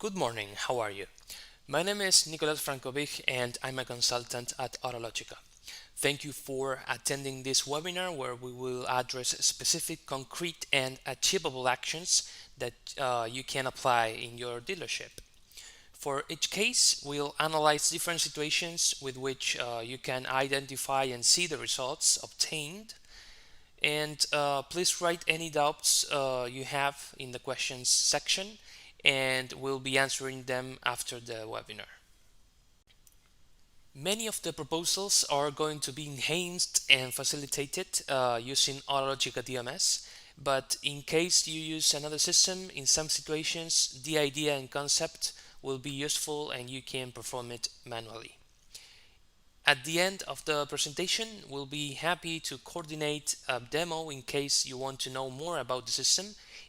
Good morning, how are you? My name is Nicolas Frankovic and I'm a consultant at Autologica. Thank you for attending this webinar where we will address specific, concrete, and achievable actions that you can apply in your dealership. For each case, we'll analyze different situations with which you can identify and see the results obtained. And please write any doubts you have in the questions section, and we'll be answering them after the webinar. Many of the proposals are going to be enhanced and facilitated using Autologica DMS, but in case you use another system, in some situations, the idea and concept will be useful and you can perform it manually. At the end of the presentation, we'll be happy to coordinate a demo in case you want to know more about the system.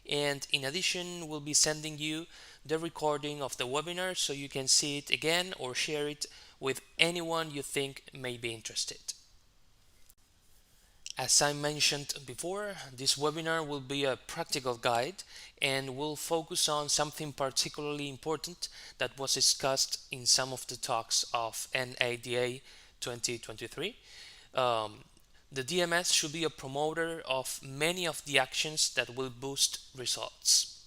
And in addition, we'll be sending you the recording of the webinar so you can see it again or share it with anyone you think may be interested. As I mentioned before, this webinar will be a practical guide and will focus on something particularly important that was discussed in some of the talks of NADA 2023. The DMS should be a promoter of many of the actions that will boost results.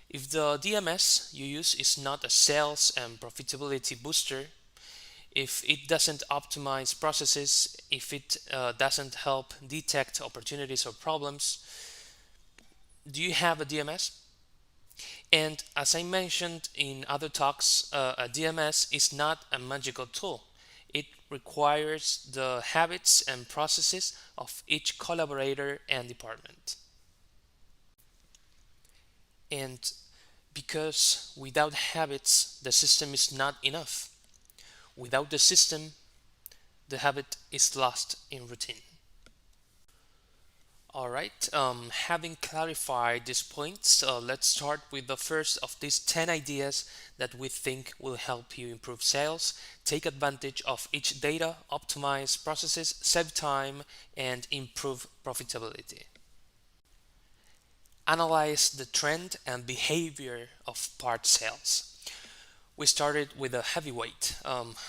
If the DMS you use is not a sales and profitability booster, if it doesn't optimize processes, if it doesn't help detect opportunities or problems, do you have a DMS? And as I mentioned in other talks, a DMS is not a magical tool. It requires the habits and processes of each collaborator and department. And because without habits, the system is not enough. Without the system, the habit is lost in routine. Alright, having clarified these points, let's start with the first of these 10 ideas that we think will help you improve sales, take advantage of each data, optimize processes, save time, and improve profitability. Analyze the trend and behavior of part sales. We started with a heavyweight.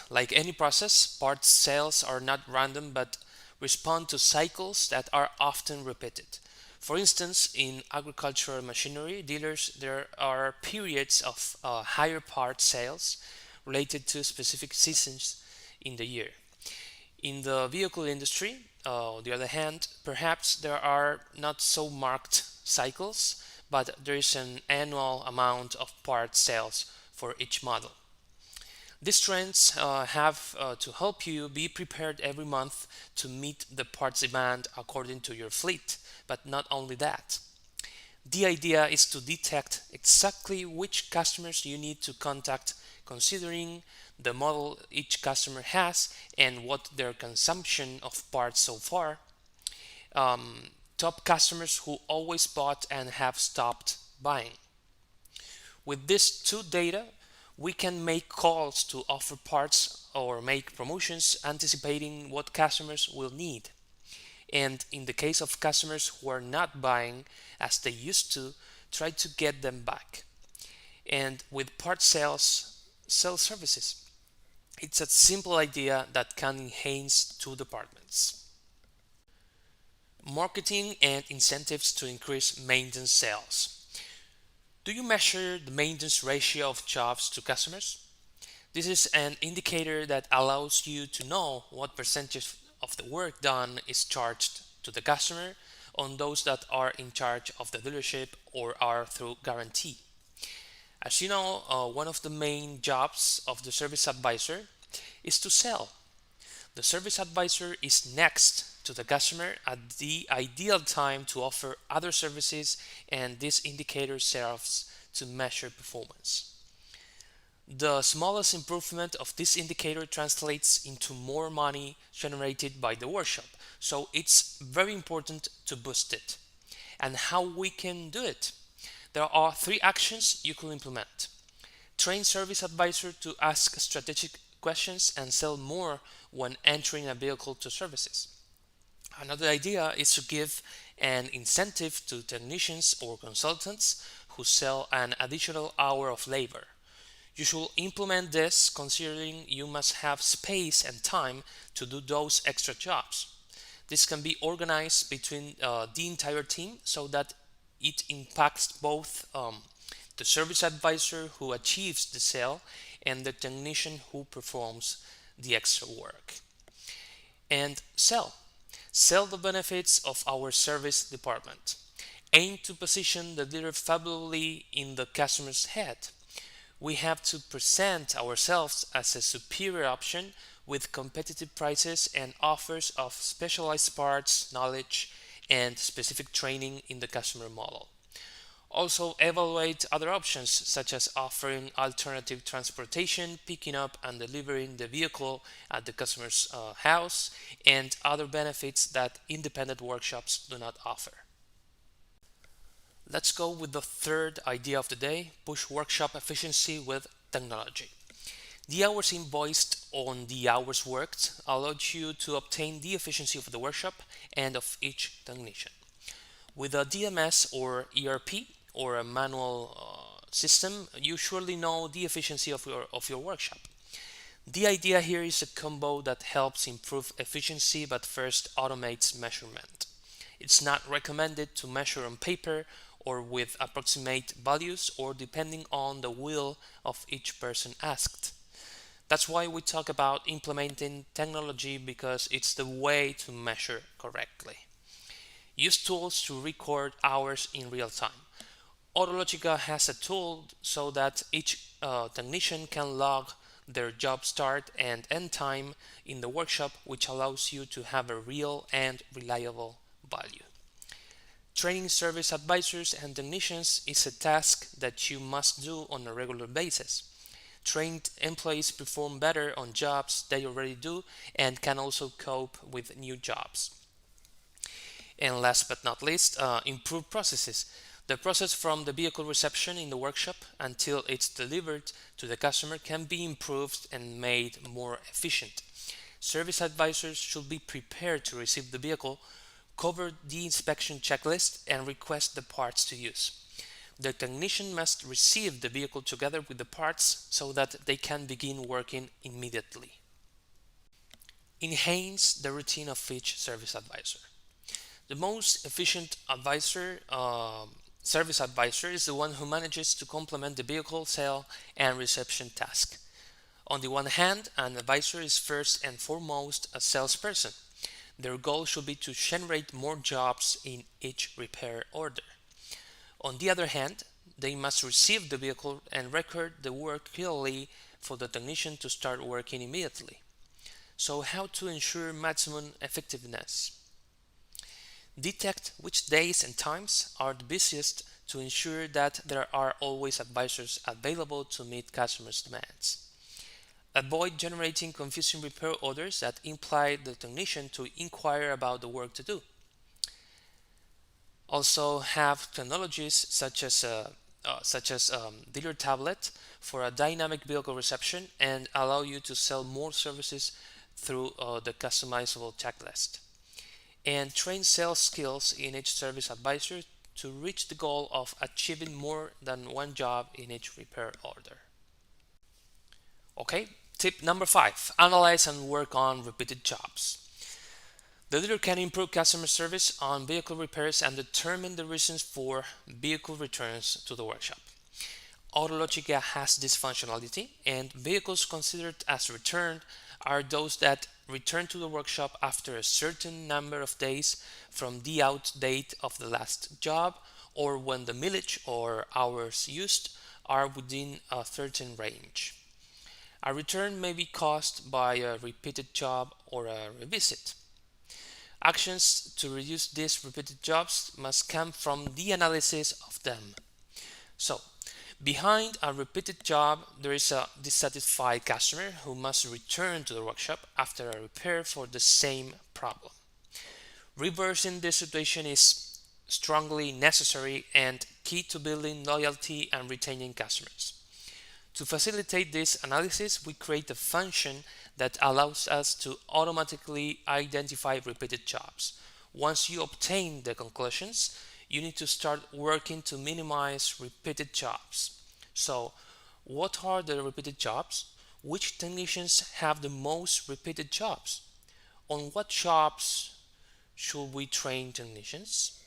Like any process, parts sales are not random but respond to cycles that are often repeated. For instance, in agricultural machinery dealers, there are periods of higher part sales related to specific seasons in the year. In the vehicle industry, on the other hand, perhaps there are not so marked cycles, but there is an annual amount of part sales for each model. These trends have to help you be prepared every month to meet the parts demand according to your fleet, but not only that. The idea is to detect exactly which customers you need to contact considering the model each customer has and what their consumption of parts so far. Top customers who always bought and have stopped buying. With these two data, we can make calls to offer parts or make promotions anticipating what customers will need. And in the case of customers who are not buying as they used to, try to get them back. And with part sales, sell services. It's a simple idea that can enhance two departments. Marketing and incentives to increase maintenance sales. Do you measure the maintenance ratio of jobs to customers? This is an indicator that allows you to know what percentage of the work done is charged to the customer on those that are in charge of the dealership or are through guarantee. As you know, one of the main jobs of the service advisor is to sell. The service advisor is next to the customer at the ideal time to offer other services, and this indicator serves to measure performance. The smallest improvement of this indicator translates into more money generated by the workshop, so it's very important to boost it. And how we can do it? There are 3 actions you could implement. Train service advisor to ask strategic questions and sell more when entering a vehicle to services. Another idea is to give an incentive to technicians or consultants who sell an additional hour of labor. You should implement this considering you must have space and time to do those extra jobs. This can be organized between the entire team so that it impacts both the service advisor who achieves the sale and the technician who performs the extra work. And sell the benefits of our service department. Aim to position the leader favorably in the customer's head. We have to present ourselves as a superior option with competitive prices and offers of specialized parts, knowledge, and specific training in the customer model. Also, evaluate other options such as offering alternative transportation, picking up and delivering the vehicle at the customer's house, and other benefits that independent workshops do not offer. Let's go with the third idea of the day: push workshop efficiency with technology. The hours invoiced on the hours worked allows you to obtain the efficiency of the workshop and of each technician. With a DMS or ERP or a manual system, you surely know the efficiency of your workshop. The idea here is a combo that helps improve efficiency but first automates measurement. It's not recommended to measure on paper or with approximate values or depending on the will of each person asked. That's why we talk about implementing technology, because it's the way to measure correctly. Use tools to record hours in real time. Autologica has a tool so that each technician can log their job start and end time in the workshop, which allows you to have a real and reliable value. Training service advisors and technicians is a task that you must do on a regular basis. Trained employees perform better on jobs they already do and can also cope with new jobs. And last but not least, improve processes. The process from the vehicle reception in the workshop until it's delivered to the customer can be improved and made more efficient. Service advisors should be prepared to receive the vehicle, cover the inspection checklist, and request the parts to use. The technician must receive the vehicle together with the parts so that they can begin working immediately. Enhance the routine of each service advisor. The most efficient service advisor is the one who manages to complement the vehicle sale and reception task. On the one hand, an advisor is first and foremost a salesperson. Their goal should be to generate more jobs in each repair order. On the other hand, they must receive the vehicle and record the work clearly for the technician to start working immediately. So, how to ensure maximum effectiveness? Detect which days and times are the busiest to ensure that there are always advisors available to meet customers' demands. Avoid generating confusing repair orders that imply the technician to inquire about the work to do. Also, have technologies such as dealer tablet for a dynamic vehicle reception and allow you to sell more services through the customizable checklist. And train sales skills in each service advisor to reach the goal of achieving more than one job in each repair order. Okay, tip number 5: analyze and work on repeated jobs. The leader can improve customer service on vehicle repairs and determine the reasons for vehicle returns to the workshop. Autologica has this functionality, and vehicles considered as returned are those that return to the workshop after a certain number of days from the out date of the last job, or when the mileage or hours used are within a certain range. A return may be caused by a repeated job or a revisit. Actions to reduce these repeated jobs must come from the analysis of them. So, behind a repeated job, there is a dissatisfied customer who must return to the workshop after a repair for the same problem. Reversing this situation is strongly necessary and key to building loyalty and retaining customers. To facilitate this analysis, we create a function that allows us to automatically identify repeated jobs. Once you obtain the conclusions, you need to start working to minimize repeated jobs. So, What are the repeated jobs? Which technicians have the most repeated jobs? On what jobs should we train technicians?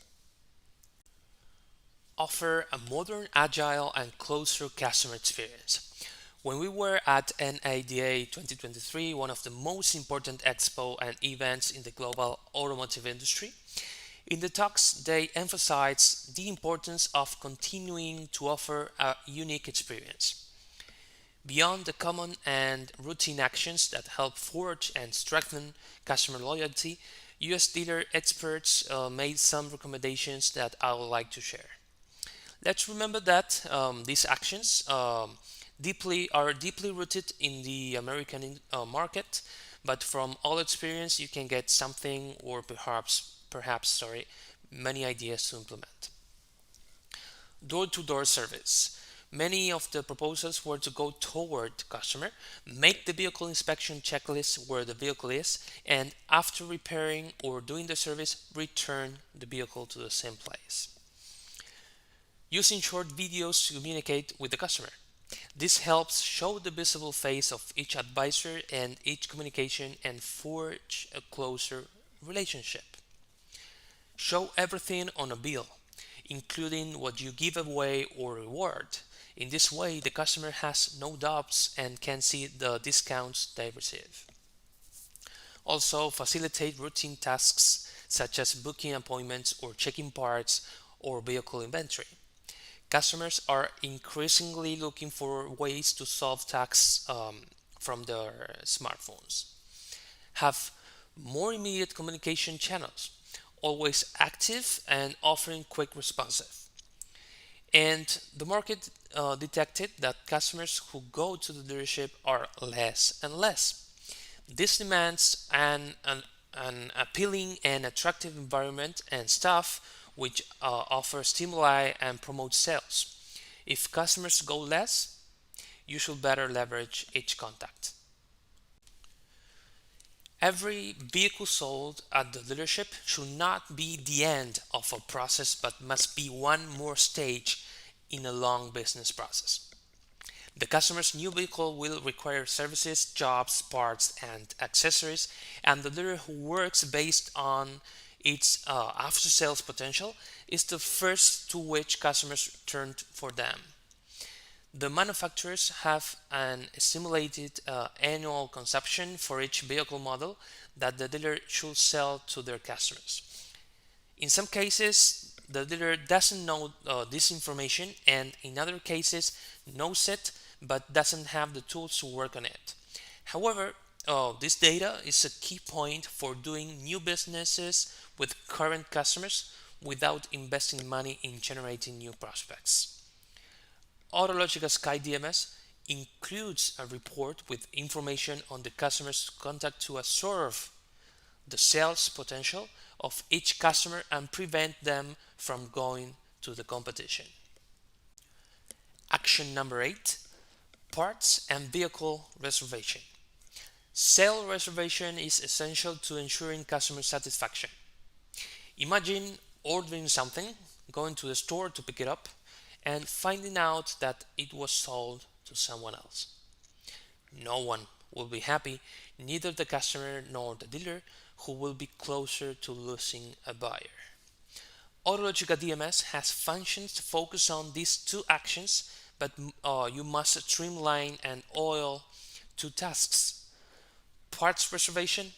Offer a modern, agile, and closer customer experience. When we were at NADA 2023, one of the most important expo and events in the global automotive industry, in the talks they emphasized the importance of continuing to offer a unique experience. Beyond the common and routine actions that help forge and strengthen customer loyalty, US dealer experts made some recommendations that I would like to share. Let's remember that these actions are deeply rooted in the American market, but from all experience, you can get something, or perhaps, sorry, many ideas to implement. Door-to-door service. Many of the proposals were to go toward the customer, make the vehicle inspection checklist where the vehicle is, and after repairing or doing the service, return the vehicle to the same place. Using short videos to communicate with the customer. This helps show the visible face of each advisor and each communication and forge a closer relationship. Show everything on a bill, including what you give away or reward. In this way, the customer has no doubts and can see the discounts they receive. Also, facilitate routine tasks such as booking appointments or checking parts or vehicle inventory. Customers are increasingly looking for ways to solve tasks from their smartphones. Have more immediate communication channels, always active and offering quick responsive. And the market detected that customers who go to the dealership are less and less. This demands an appealing and attractive environment and staff which offer stimuli and promote sales. If customers go less, you should better leverage each contact. Every vehicle sold at the dealership should not be the end of a process but must be one more stage in a long business process. The customer's new vehicle will require services, jobs, parts, and accessories, and the dealer who works based on its after sales potential is the first to which customers turn for them. The manufacturers have an estimated annual consumption for each vehicle model that the dealer should sell to their customers. In some cases, the dealer doesn't know this information, and in other cases, knows it but doesn't have the tools to work on it. However, this data is a key point for doing new businesses with current customers without investing money in generating new prospects. Autologica Sky DMS includes a report with information on the customer's contact to observe the sales potential of each customer and prevent them from going to the competition. Action number 8: parts and vehicle reservation. Sale reservation is essential to ensuring customer satisfaction. Imagine ordering something, going to the store to pick it up, and finding out that it was sold to someone else. No one will be happy, neither the customer nor the dealer, who will be closer to losing a buyer. Autologica DMS has functions to focus on these two actions, but you must streamline and oil two tasks. Parts reservation.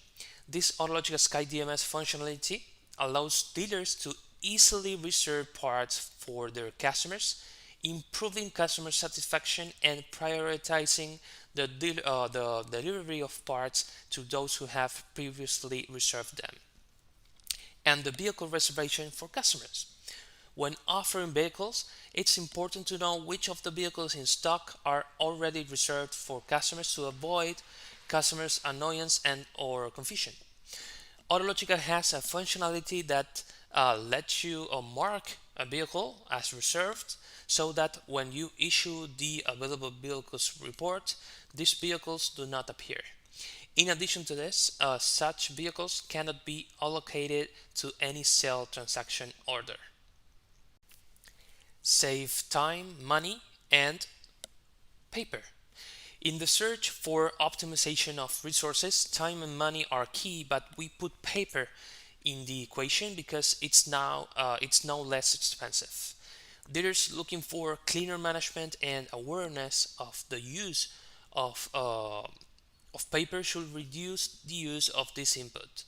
This Autologica Sky DMS functionality allows dealers to easily reserve parts for their customers, improving customer satisfaction and prioritizing the delivery of parts to those who have previously reserved them. And the vehicle reservation for customers. When offering vehicles, it's important to know which of the vehicles in stock are already reserved for customers to avoid customers' annoyance and or confusion. Autologica has a functionality that lets you mark a vehicle as reserved so that when you issue the available vehicles report, these vehicles do not appear. In addition to this, such vehicles cannot be allocated to any sale transaction order. Save time, money, and paper. In the search for optimization of resources, time and money are key, but we put paper in the equation because it's now less expensive. Leaders looking for cleaner management and awareness of the use of paper should reduce the use of this input.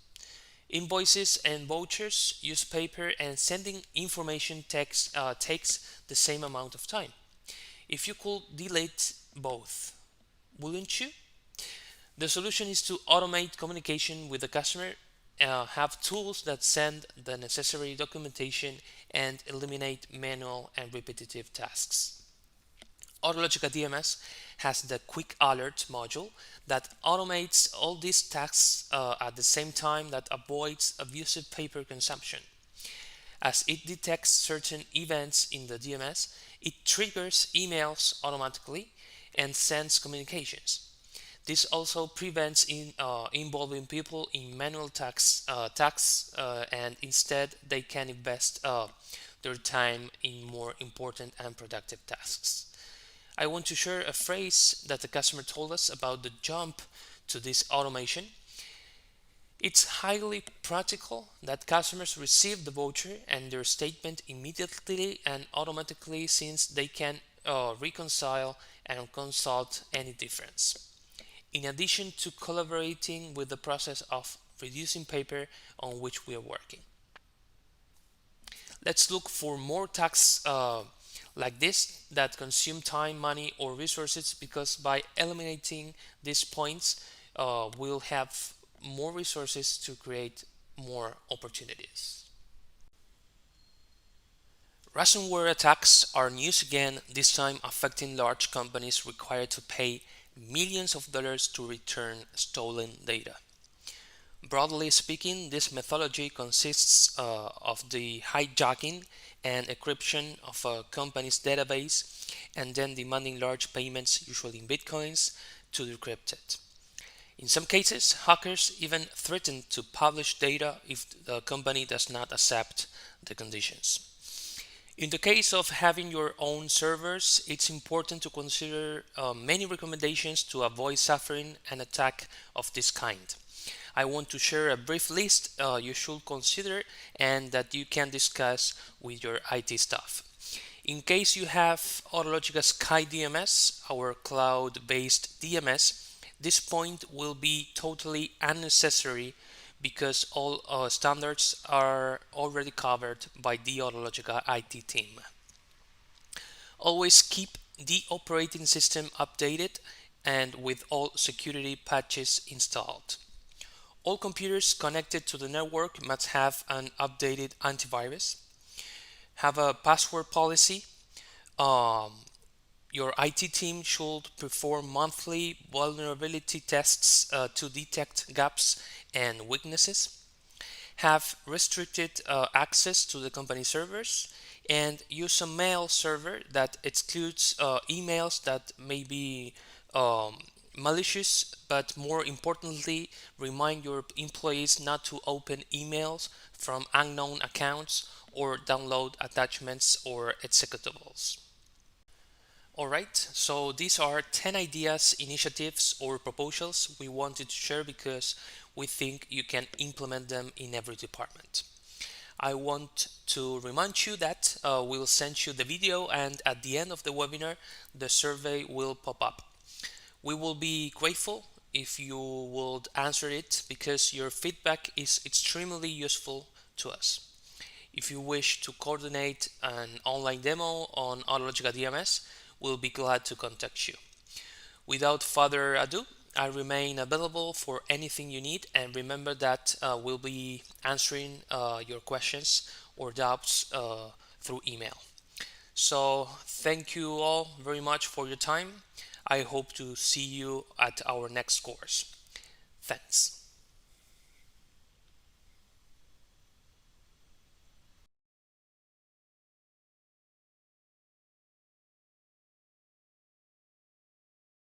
Invoices and vouchers use paper, and sending information takes the same amount of time. If you could delete both, wouldn't you? The solution is to automate communication with the customer, have tools that send the necessary documentation, and eliminate manual and repetitive tasks. Autologica DMS has the quick alert module that automates all these tasks at the same time, that avoids abusive paper consumption. As it detects certain events in the DMS, it triggers emails automatically and sends communications. This also prevents involving people in manual tasks, and instead they can invest their time in more important and productive tasks. I want to share a phrase that the customer told us about the jump to this automation. It's highly practical that customers receive the voucher and their statement immediately and automatically, since they can reconcile and consult any difference. In addition to collaborating with the process of reducing paper on which we are working. Let's look for more tasks like this that consume time, money, or resources, because by eliminating these points, we'll have more resources to create more opportunities. Ransomware attacks are news again, this time affecting large companies required to pay millions of dollars to return stolen data. Broadly speaking, this methodology consists of the hijacking and encryption of a company's database, and then demanding large payments, usually in bitcoins, to decrypt it. In some cases, hackers even threaten to publish data if the company does not accept the conditions. In the case of having your own servers, it's important to consider many recommendations to avoid suffering an attack of this kind. I want to share a brief list you should consider and that you can discuss with your IT staff. In case you have Autologica Sky DMS, our cloud-based DMS, this point will be totally unnecessary because all standards are already covered by the Autologica IT team. Always keep the operating system updated and with all security patches installed. All computers connected to the network must have an updated antivirus. Have a password policy. Your IT team should perform monthly vulnerability tests to detect gaps and weaknesses. Have restricted access to the company servers, and use a mail server that excludes emails that may be malicious, but more importantly, remind your employees not to open emails from unknown accounts or download attachments or executables. Alright, so these are 10 ideas, initiatives, or proposals we wanted to share because we think you can implement them in every department. I want to remind you that we'll send you the video, and at the end of the webinar, the survey will pop up. We will be grateful if you would answer it because your feedback is extremely useful to us. If you wish to coordinate an online demo on Autologica DMS, we'll be glad to contact you. Without further ado, I remain available for anything you need, and remember that we'll be answering your questions or doubts through email. So thank you all very much for your time. I hope to see you at our next course. Thanks.